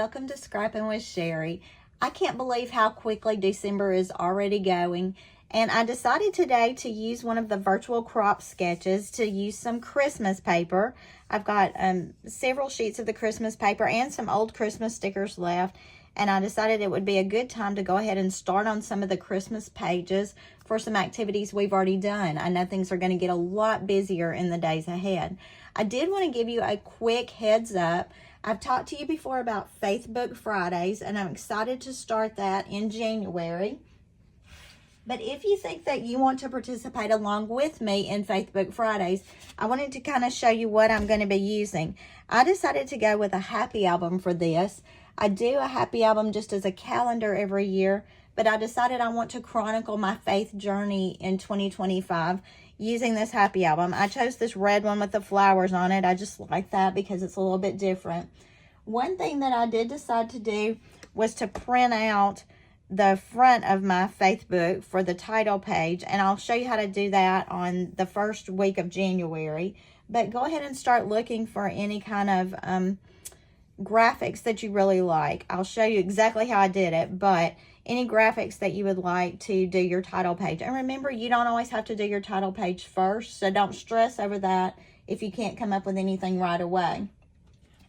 welcome to Scrappin with Sheri. I can't believe how quickly December is already going, and I decided today to use one of the virtual crop sketches to use some Christmas paper. I've got several sheets of the Christmas paper and some old Christmas stickers left, and I decided it would be a good time to go ahead and start on some of the Christmas pages for some activities we've already done. I know things are going to get a lot busier in the days ahead. I did want to give you a quick heads up. I've talked to you before about Faith Book Fridays, and I'm excited to start that in January. But if you think that you want to participate along with me in Faith Book Fridays, I wanted to kind of show you what I'm going to be using. I decided to go with a happy album for this. I do a happy album just as a calendar every year, but I decided I want to chronicle my faith journey in 2025 using this happy album. I chose this red one with the flowers on it. I just like that because it's a little bit different. One thing that I did decide to do was to print out the front of my faith book for the title page, and I'll show you how to do that on the first week of January. But go ahead and start looking for any kind of graphics that you really like. I'll show you exactly how I did it, but any graphics that you would like to do your title page. And remember, you don't always have to do your title page first, so don't stress over that if you can't come up with anything right away.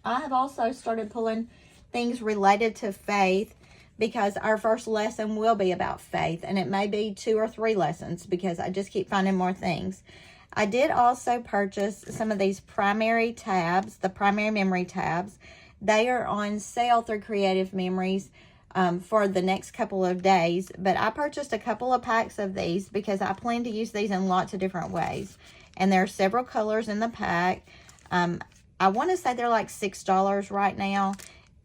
I have also started pulling things related to faith because our first lesson will be about faith, and it may be 2 or 3 lessons because I just keep finding more things. I did also purchase some of these primary tabs, the primary memory tabs. They are on sale through Creative Memories for the next couple of days, but I purchased a couple of packs of these because I plan to use these in lots of different ways, and there are several colors in the pack. I want to say they're like $6 right now,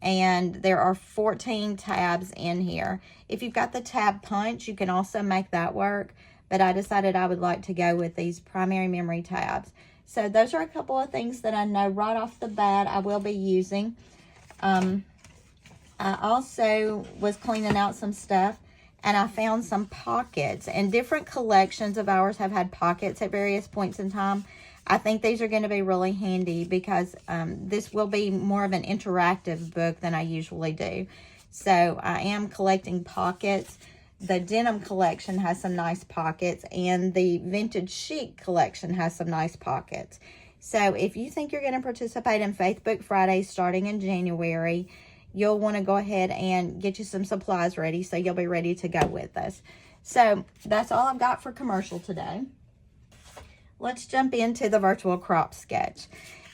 and there are 14 tabs in here. If you've got the tab punch, you can also make that work, but I decided I would like to go with these primary memory tabs. So those are a couple of things that I know right off the bat I will be using. I also was cleaning out some stuff, and I found some pockets, and different collections of ours have had pockets at various points in time. I think these are going to be really handy because this will be more of an interactive book than I usually do. So I am collecting pockets. The denim collection has some nice pockets, and the vintage chic collection has some nice pockets. So if you think you're going to participate in Faith Book Fridays starting in January, you'll want to go ahead and get you some supplies ready so you'll be ready to go with us. So that's all I've got for commercial today. Let's jump into the virtual crop sketch.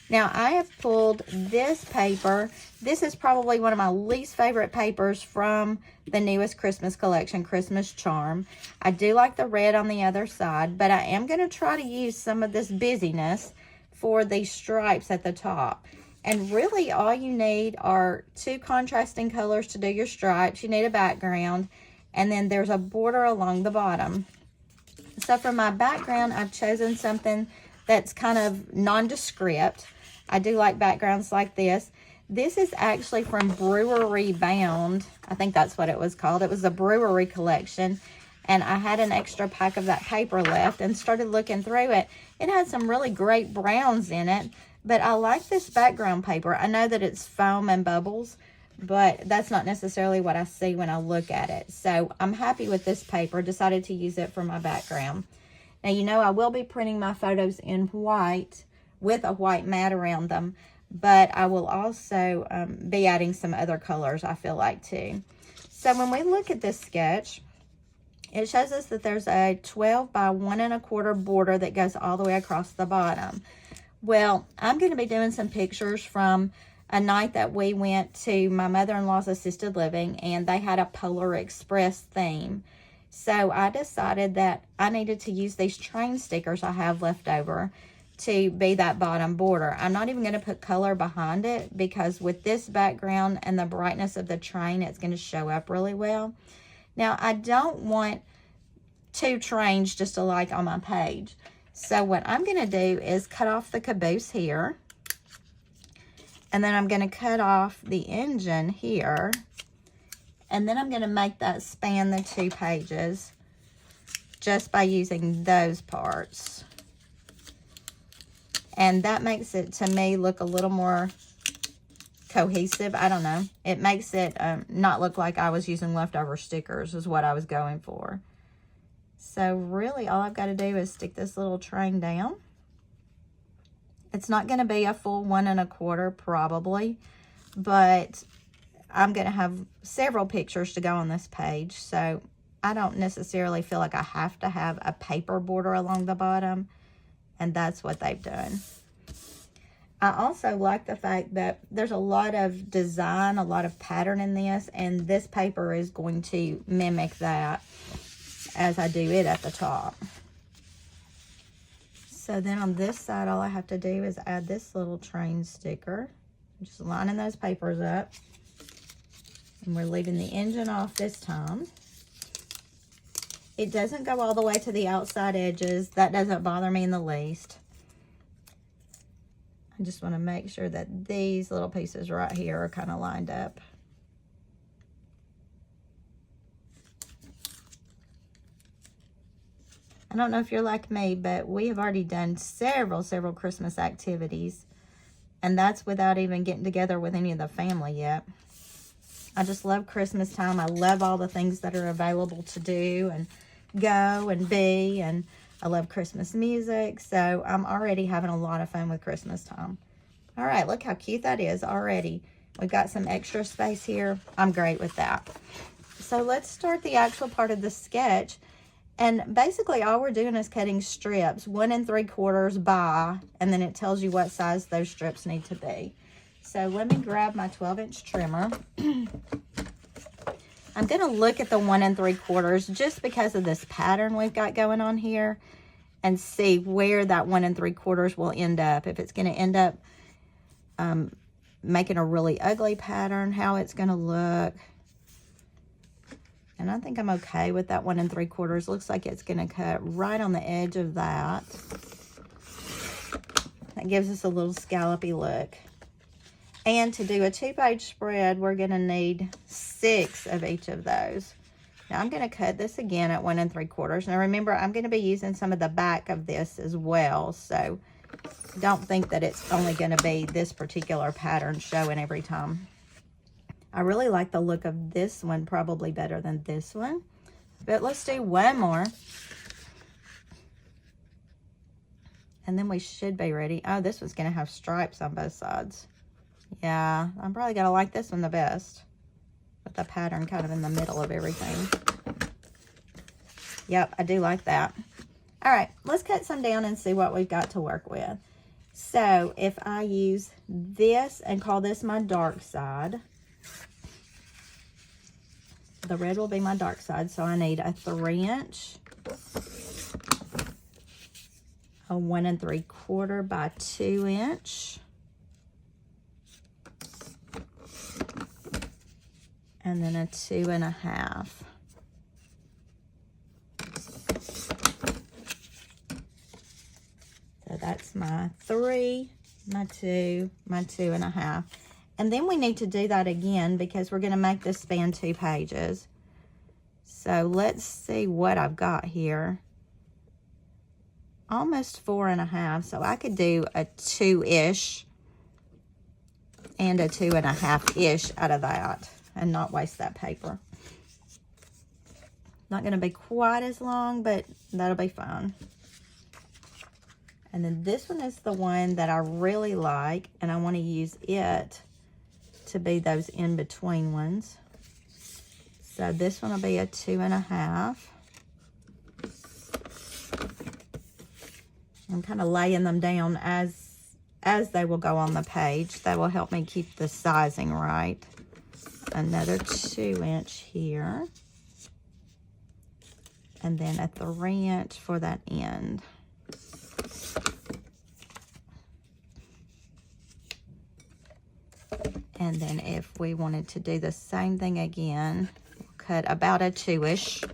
Now, I have pulled this paper. This is probably one of my least favorite papers from the newest Christmas collection, Christmas Charm. I do like the red on the other side, but I am going to try to use some of this busyness for these stripes at the top. And really, all you need are 2 contrasting colors to do your stripes. You need a background, and then there's a border along the bottom. So for my background, I've chosen something that's kind of nondescript. I do like backgrounds like this. This is actually from Brewery Bound. I think that's what it was called. It was a brewery collection, and I had an extra pack of that paper left and started looking through it. It had some really great browns in it, but I like this background paper. I know that it's foam and bubbles, but that's not necessarily what I see when I look at it. So I'm happy with this paper. Decided to use it for my background. Now, you know, I will be printing my photos in white with a white mat around them, but I will also be adding some other colors, I feel like, too. So when we look at this sketch, it shows us that there's a 12 by 1 1/4 border that goes all the way across the bottom. Well, I'm going to be doing some pictures from a night that we went to my mother-in-law's assisted living, and they had a Polar Express theme. So I decided that I needed to use these train stickers I have left over to be that bottom border. I'm not even going to put color behind it because with this background and the brightness of the train, it's going to show up really well. Now, I don't want 2 trains just alike on my page. So what I'm going to do is cut off the caboose here. And then I'm going to cut off the engine here. And then I'm going to make that span the 2 pages just by using those parts. And that makes it, to me, look a little more cohesive. I don't know. It makes it not look like I was using leftover stickers is what I was going for. So really all I've got to do is stick this little train down. It's not going to be a full 1 1/4 probably, but I'm going to have several pictures to go on this page. So I don't necessarily feel like I have to have a paper border along the bottom. And that's what they've done. I also like the fact that there's a lot of design, a lot of pattern in this, and this paper is going to mimic that as I do it at the top. So then on this side, all I have to do is add this little train sticker. I'm just lining those papers up. And we're leaving the engine off this time. It doesn't go all the way to the outside edges. That doesn't bother me in the least. I just want to make sure that these little pieces right here are kind of lined up. I don't know if you're like me, but we have already done several Christmas activities. And that's without even getting together with any of the family yet. I just love Christmas time. I love all the things that are available to do and go and be. And I love Christmas music, so I'm already having a lot of fun with Christmas time. All right, look how cute that is already. We've got some extra space here. I'm great with that. So let's start the actual part of the sketch. And basically all we're doing is cutting strips, 1 3/4 by, and then it tells you what size those strips need to be. So let me grab my 12-inch trimmer. I'm going to look at the 1 3/4 just because of this pattern we've got going on here and see where that 1 3/4 will end up. If it's going to end up making a really ugly pattern, how it's going to look. And I think I'm okay with that 1 3/4. Looks like it's going to cut right on the edge of that. That gives us a little scallopy look. And to do a 2-page spread, we're going to need 6 of each of those. Now I'm going to cut this again at 1 3/4. Now remember, I'm going to be using some of the back of this as well. So don't think that it's only going to be this particular pattern showing every time. I really like the look of this one probably better than this one. But let's do one more. And then we should be ready. Oh, this one's going to have stripes on both sides. Yeah, I'm probably going to like this one the best. With the pattern kind of in the middle of everything. Yep, I do like that. All right, let's cut some down and see what we've got to work with. So if I use this and call this my dark side, the red will be my dark side. So I need a 3-inch, a 1 3/4 by 2-inch, and then a 2 1/2. So that's my 3, my 2, my 2 1/2. And then we need to do that again because we're going to make this span 2 pages. So let's see what I've got here. Almost 4 1/2. So I could do a 2-ish and a 2 1/2-ish out of that and not waste that paper. Not going to be quite as long, but that'll be fine. And then this one is the one that I really like, and I want to use it to be those in-between ones. So this one will be a 2 1/2. I'm kind of laying them down as they will go on the page. That will help me keep the sizing right. Another 2-inch here. And then a 3-inch for that end. And then if we wanted to do the same thing again, we'll cut about a 2-ish.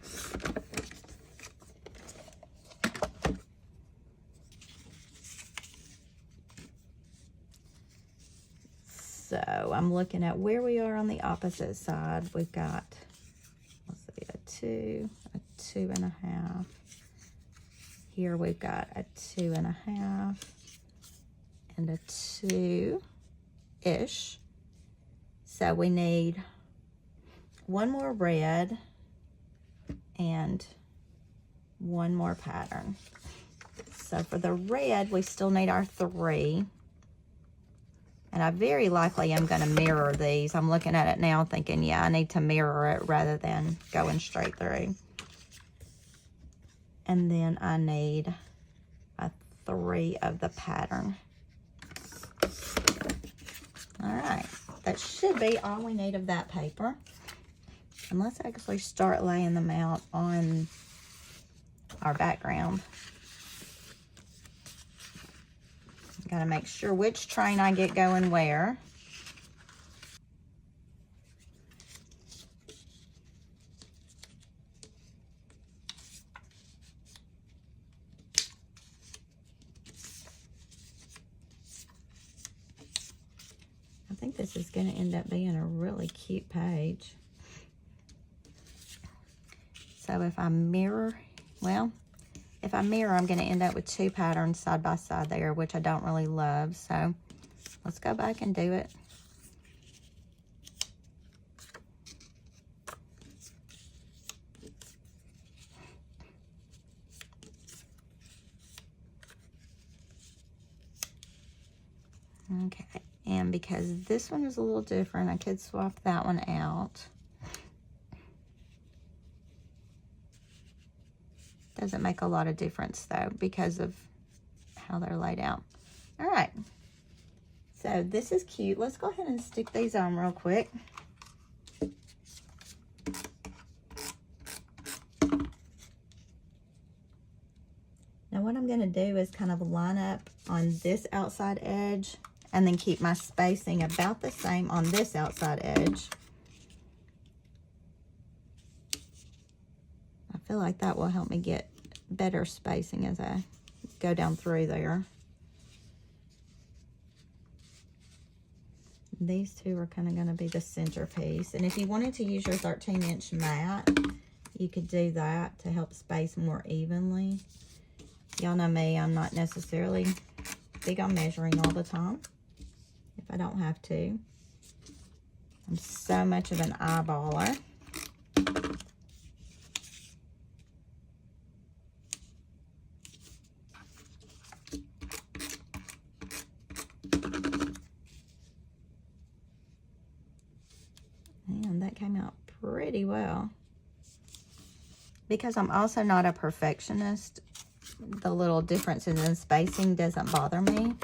So I'm looking at where we are on the opposite side. We've got, let's see, a 2 1/2. Here we've got a 2 1/2 and a 2-ish. So we need one more red and one more pattern. So for the red, we still need our 3. And I very likely am going to mirror these. I'm looking at it now thinking, yeah, I need to mirror it rather than going straight through. And then I need a 3 of the pattern. All right, that should be all we need of that paper. And let's actually start laying them out on our background. Got to make sure which train I get going where. I think this is going to end up being a really cute page. So if I mirror, well, if I mirror, I'm going to end up with 2 patterns side by side there, which I don't really love. So let's go back and do it. Okay, and because this one is a little different, I could swap that one out. Doesn't make a lot of difference though because of how they're laid out. All right, so this is cute. Let's go ahead and stick these on real quick. Now what I'm going to do is kind of line up on this outside edge and then keep my spacing about the same on this outside edge. I feel like that will help me get better spacing as I go down through there. These 2 are kind of going to be the centerpiece. And if you wanted to use your 13-inch mat, you could do that to help space more evenly. Y'all know me, I'm not necessarily big on measuring all the time if I don't have to. I'm so much of an eyeballer. And that came out pretty well. Because I'm also not a perfectionist, the little differences in spacing doesn't bother me.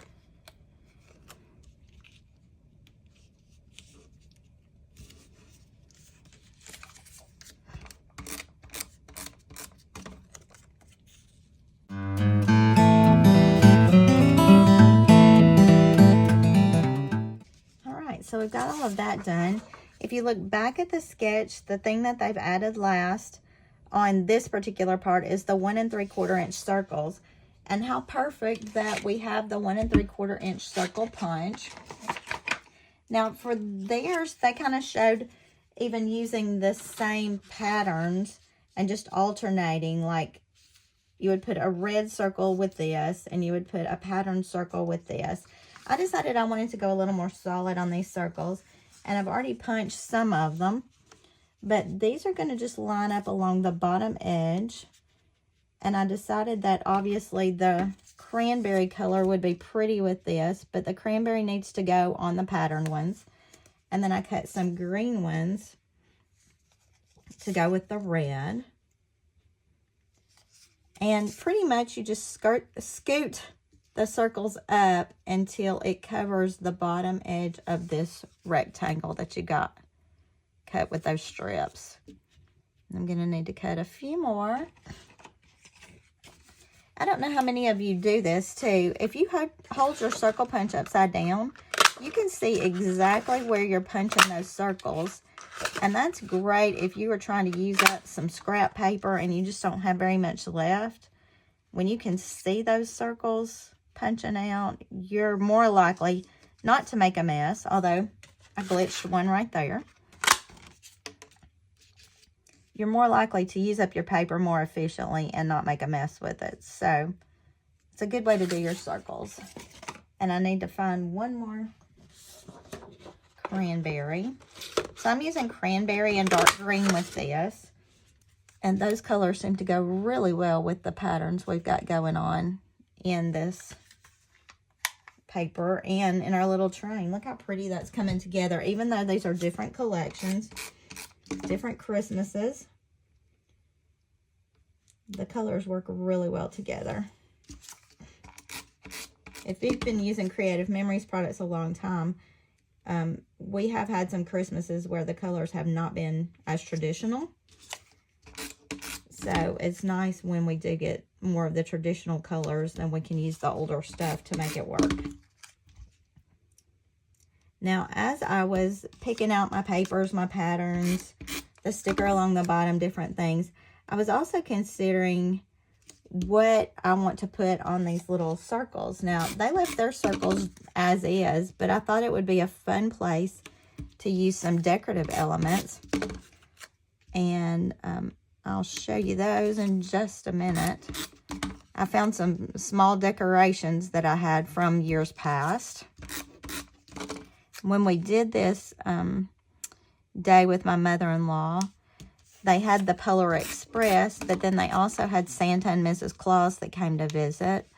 All right, so we've got all of that done. If you look back at the sketch, the thing that they've added last on this particular part is the 1 3/4 inch circles, and how perfect that we have the 1 3/4 inch circle punch. Now for theirs, they kind of showed even using the same patterns and just alternating, like you would put a red circle with this and you would put a pattern circle with this. I decided I wanted to go a little more solid on these circles, and I've already punched some of them. But these are going to just line up along the bottom edge. And I decided that obviously the cranberry color would be pretty with this, but the cranberry needs to go on the pattern ones. And then I cut some green ones to go with the red. And pretty much you just scoot the circles up until it covers the bottom edge of this rectangle that you got cut with those strips. I'm going to need to cut a few more. I don't know how many of you do this too. If you hold your circle punch upside down, you can see exactly where you're punching those circles. And that's great if you are trying to use up some scrap paper and you just don't have very much left. When you can see those circles punching out, you're more likely not to make a mess, although I glitched one right there. You're more likely to use up your paper more efficiently and not make a mess with it. So it's a good way to do your circles. And I need to find one more cranberry. So I'm using cranberry and dark green with this. And those colors seem to go really well with the patterns we've got going on in this paper and in our little train. Look how pretty that's coming together. Even though these are different collections, different Christmases, the colors work really well together. If you've been using Creative Memories products a long time, we have had some Christmases where the colors have not been as traditional. So it's nice when we do get more of the traditional colors and we can use the older stuff to make it work. Now, as I was picking out my papers, my patterns, the sticker along the bottom, different things, I was also considering what I want to put on these little circles. Now, they left their circles as is, but I thought it would be a fun place to use some decorative elements. And I'll show you those in just a minute. I found some small decorations that I had from years past. When we did this day with my mother-in-law, they had the Polar Express, but then they also had Santa and Mrs. Claus that came to visit.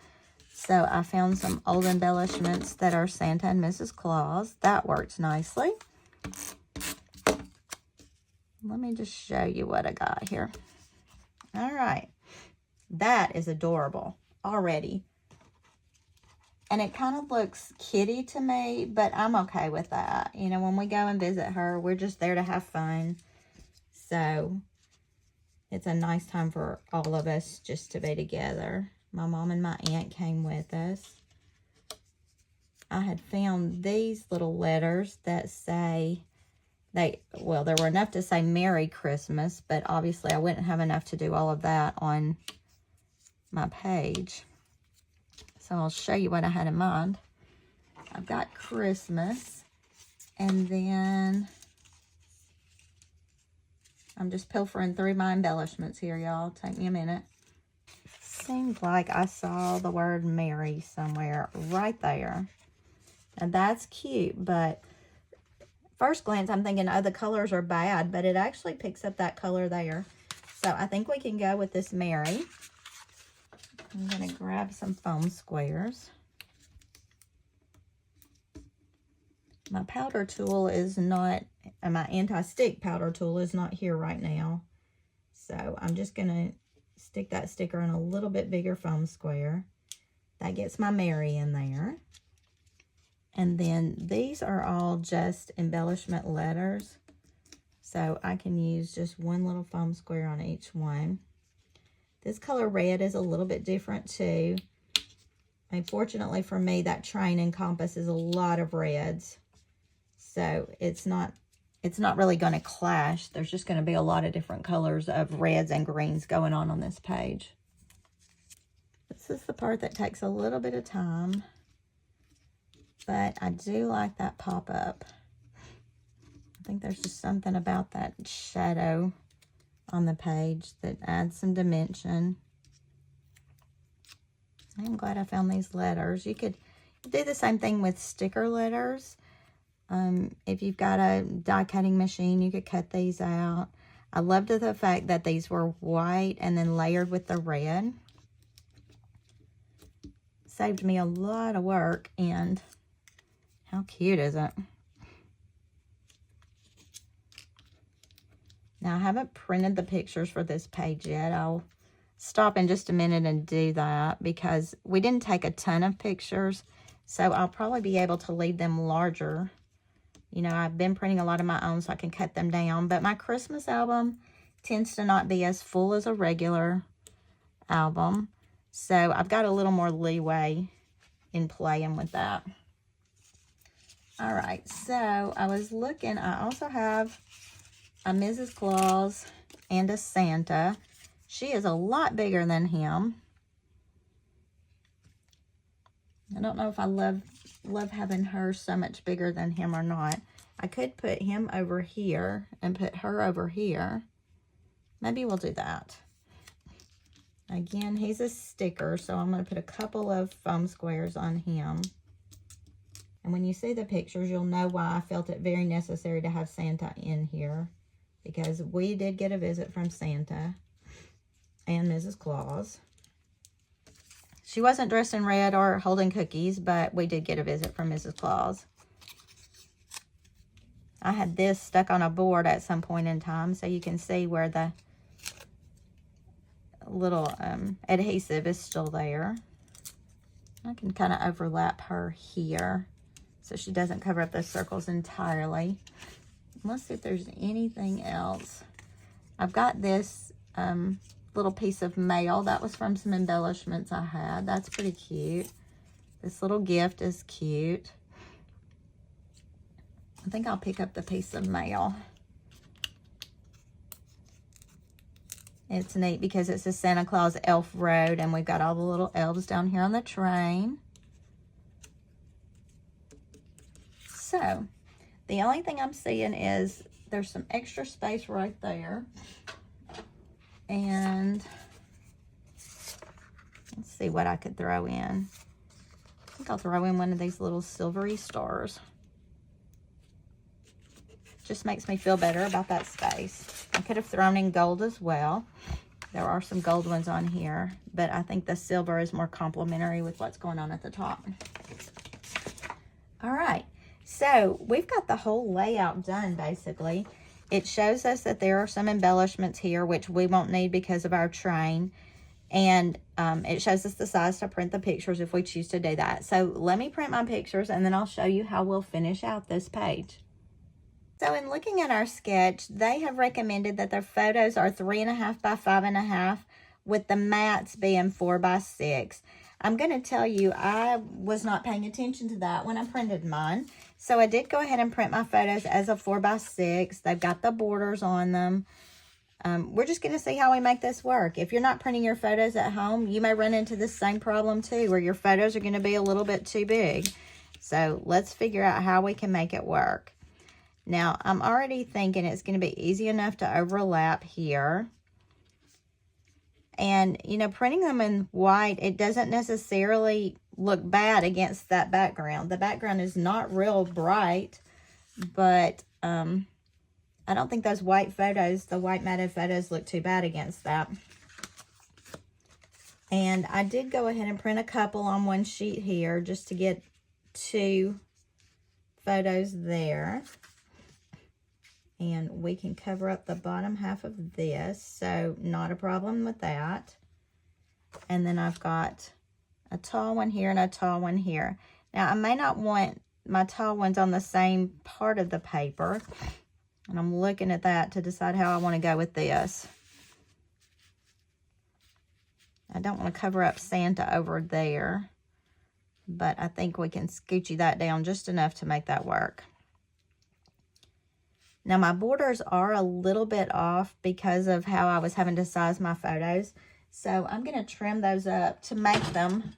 So I found some old embellishments that are Santa and Mrs. Claus. That works nicely. Let me just show you what I got here. All right. That is adorable already. And it kind of looks kitty to me, but I'm okay with that. You know, when we go and visit her, we're just there to have fun. So it's a nice time for all of us just to be together. My mom and my aunt came with us. I had found these little letters that say, well, there were enough to say Merry Christmas, but obviously I wouldn't have enough to do all of that on my page. So I'll show you what I had in mind. I've got Christmas, and then I'm just pilfering through my embellishments here, y'all. Take me a minute. Seems like I saw the word Merry somewhere right there. And that's cute, but first glance, I'm thinking, oh, the colors are bad, but it actually picks up that color there. So I think we can go with this Merry. I'm going to grab some foam squares. My powder tool is not, and my anti-stick powder tool is not here right now. So I'm just going to stick that sticker in a little bit bigger foam square. That gets my Merry in there. And then these are all just embellishment letters. So I can use just one little foam square on each one. This color red is a little bit different too. Unfortunately for me, that train encompasses a lot of reds. So it's not really going to clash. There's just going to be a lot of different colors of reds and greens going on this page. This is the part that takes a little bit of time. But I do like that pop-up. I think there's just something about that shadow on the page that adds some dimension. I'm glad I found these letters. You could do the same thing with sticker letters. If you've got a die cutting machine, you could cut these out. I loved the fact that these were white and then layered with the red. Saved me a lot of work, and how cute is it? Now, I haven't printed the pictures for this page yet. I'll stop in just a minute and do that because we didn't take a ton of pictures, so I'll probably be able to leave them larger. You know, I've been printing a lot of my own, so I can cut them down, but my Christmas album tends to not be as full as a regular album, so I've got a little more leeway in playing with that. All right, so I was looking, I also have a Mrs. Claus and a Santa. She is a lot bigger than him. I don't know if I love having her so much bigger than him or not. I could put him over here and put her over here. Maybe we'll do that. Again, he's a sticker, so I'm going to put a couple of foam squares on him. And when you see the pictures, you'll know why I felt it very necessary to have Santa in here. Because we did get a visit from Santa and Mrs. Claus. She wasn't dressed in red or holding cookies, but we did get a visit from Mrs. Claus. I had this stuck on a board at some point in time, so you can see where the little adhesive is still there. I can kind of overlap her here so she doesn't cover up those circles entirely. Let's see if there's anything else. I've got this little piece of mail. That was from some embellishments I had. That's pretty cute. This little gift is cute. I think I'll pick up the piece of mail. It's neat because it's a Santa Claus elf road, and we've got all the little elves down here on the train. So, the only thing I'm seeing is there's some extra space right there. And let's see what I could throw in. I think I'll throw in one of these little silvery stars. Just makes me feel better about that space. I could have thrown in gold as well. There are some gold ones on here, but I think the silver is more complementary with what's going on at the top. All right, so we've got the whole layout done basically. It shows us that there are some embellishments here, which we won't need because of our train. And it shows us the size to print the pictures if we choose to do that. So let me print my pictures and then I'll show you how we'll finish out this page. So in looking at our sketch, they have recommended that their photos are 3.5 by 5.5 with the mats being 4 by 6. I'm going to tell you, I was not paying attention to that when I printed mine. So I did go ahead and print my photos as a 4 by 6. They've got the borders on them. We're just going to see how we make this work. If you're not printing your photos at home, you may run into this same problem too, where your photos are going to be a little bit too big. So let's figure out how we can make it work. Now, I'm already thinking it's going to be easy enough to overlap here. And, you know, printing them in white, it doesn't necessarily look bad against that background. The background is not real bright, but I don't think those white photos, the white matted photos, look too bad against that. And I did go ahead and print a couple on one sheet here just to get 2 photos there. And we can cover up the bottom half of this, so not a problem with that. And then I've got a tall one here and a tall one here. Now, I may not want my tall ones on the same part of the paper, and I'm looking at that to decide how I want to go with this. I don't want to cover up Santa over there, but I think we can scoochy that down just enough to make that work. Now, my borders are a little bit off because of how I was having to size my photos. So I'm going to trim those up to make them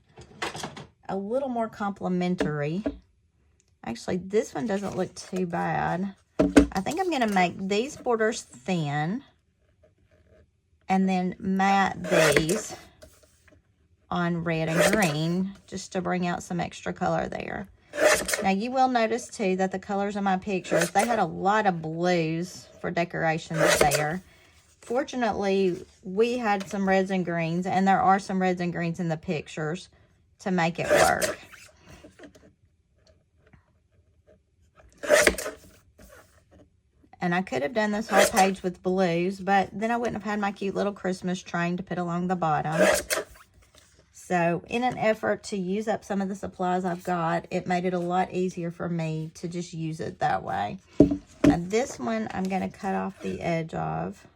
a little more complementary. Actually, this one doesn't look too bad. I think I'm going to make these borders thin and then mat these on red and green just to bring out some extra color there. Now, you will notice, too, that the colors in my pictures, they had a lot of blues for decorations there. Fortunately, we had some reds and greens, and there are some reds and greens in the pictures to make it work. And I could have done this whole page with blues, but then I wouldn't have had my cute little Christmas train to put along the bottom. So, in an effort to use up some of the supplies I've got, it made it a lot easier for me to just use it that way. Now, this one I'm going to cut off the edge of.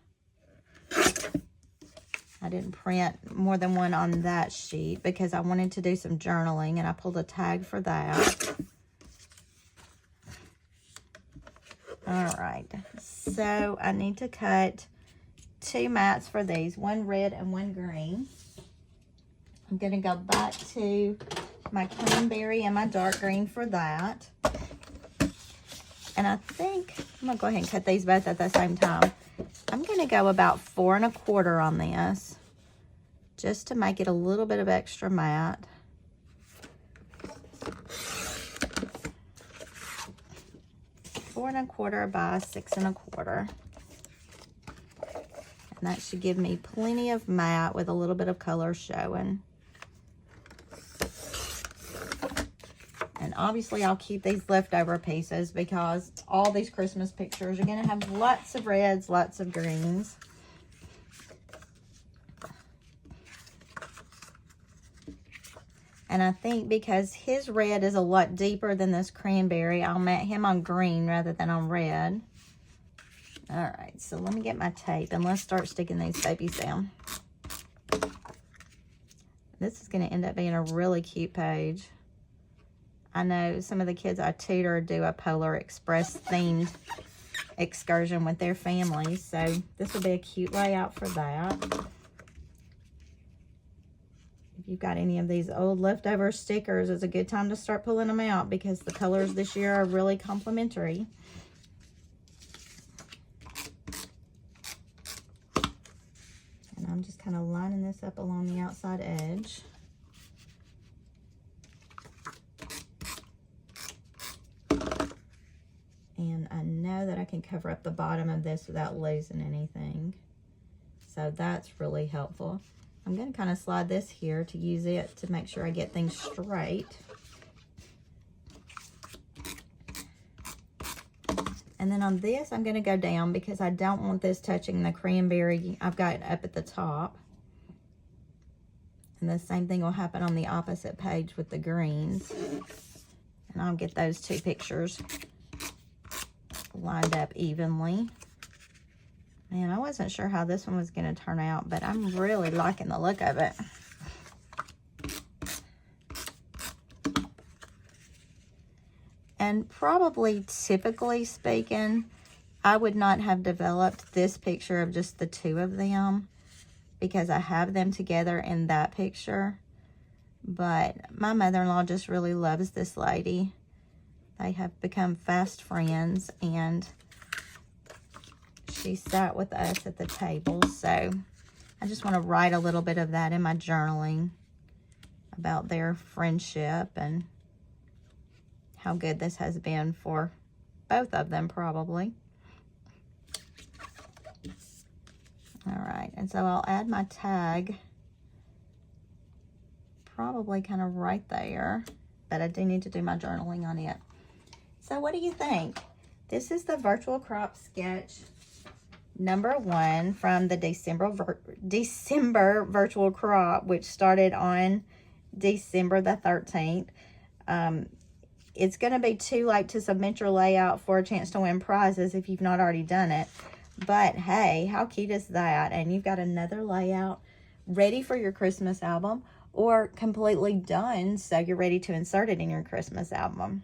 I didn't print more than one on that sheet because I wanted to do some journaling, and I pulled a tag for that. All right, so I need to cut 2 mats for these, one red and one green. I'm going to go back to my cranberry and my dark green for that. And I think I'm going to go ahead and cut these both at the same time. I'm going to go about 4 1/4 on this, just to make it a little bit of extra matte. 4 1/4 by 6 1/4. And that should give me plenty of matte with a little bit of color showing. And obviously I'll keep these leftover pieces because all these Christmas pictures are going to have lots of reds, lots of greens. And I think because his red is a lot deeper than this cranberry, I'll mat him on green rather than on red. All right, so let me get my tape and let's start sticking these babies down. This is going to end up being a really cute page. I know some of the kids I tutor do a Polar Express themed excursion with their families, so this will be a cute layout for that. If you've got any of these old leftover stickers, it's a good time to start pulling them out because the colors this year are really complimentary. And I'm just kind of lining this up along the outside edge. And I know that I can cover up the bottom of this without losing anything. So that's really helpful. I'm going to kind of slide this here to use it to make sure I get things straight. And then on this, I'm going to go down because I don't want this touching the cranberry I've got up at the top. And the same thing will happen on the opposite page with the greens. And I'll get those two pictures lined up evenly. Man, I wasn't sure how this one was going to turn out, but I'm really liking the look of it. And probably, typically speaking, I would not have developed this picture of just the two of them because I have them together in that picture. But my mother-in-law just really loves this lady. They have become fast friends, and she sat with us at the table. So I just want to write a little bit of that in my journaling about their friendship and how good this has been for both of them, probably. All right, and so I'll add my tag probably kind of right there, but I do need to do my journaling on it. So what do you think? This is the virtual crop sketch #1 from the December virtual crop, which started on December the 13th. It's going to be too late to submit your layout for a chance to win prizes if you've not already done it. But hey, how cute is that? And you've got another layout ready for your Christmas album or completely done, so you're ready to insert it in your Christmas album.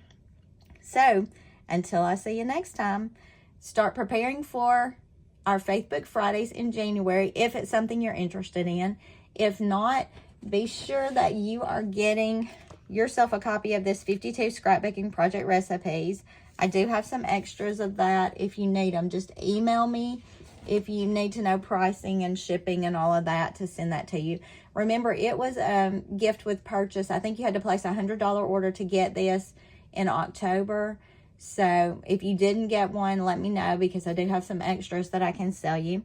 So until I see you next time, start preparing for our Facebook Fridays in January if it's something you're interested in. If not, be sure that you are getting yourself a copy of this 52 scrapbooking project recipes. I do have some extras of that if you need them. Just email me if you need to know pricing and shipping and all of that to send that to you. Remember, it was a gift with purchase. I think you had to place a $100 order to get this in October. So if you didn't get one, let me know because I do have some extras that I can sell you.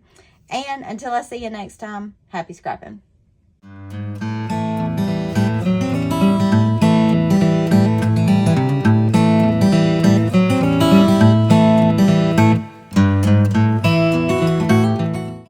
And until I see you next time, happy scrapping.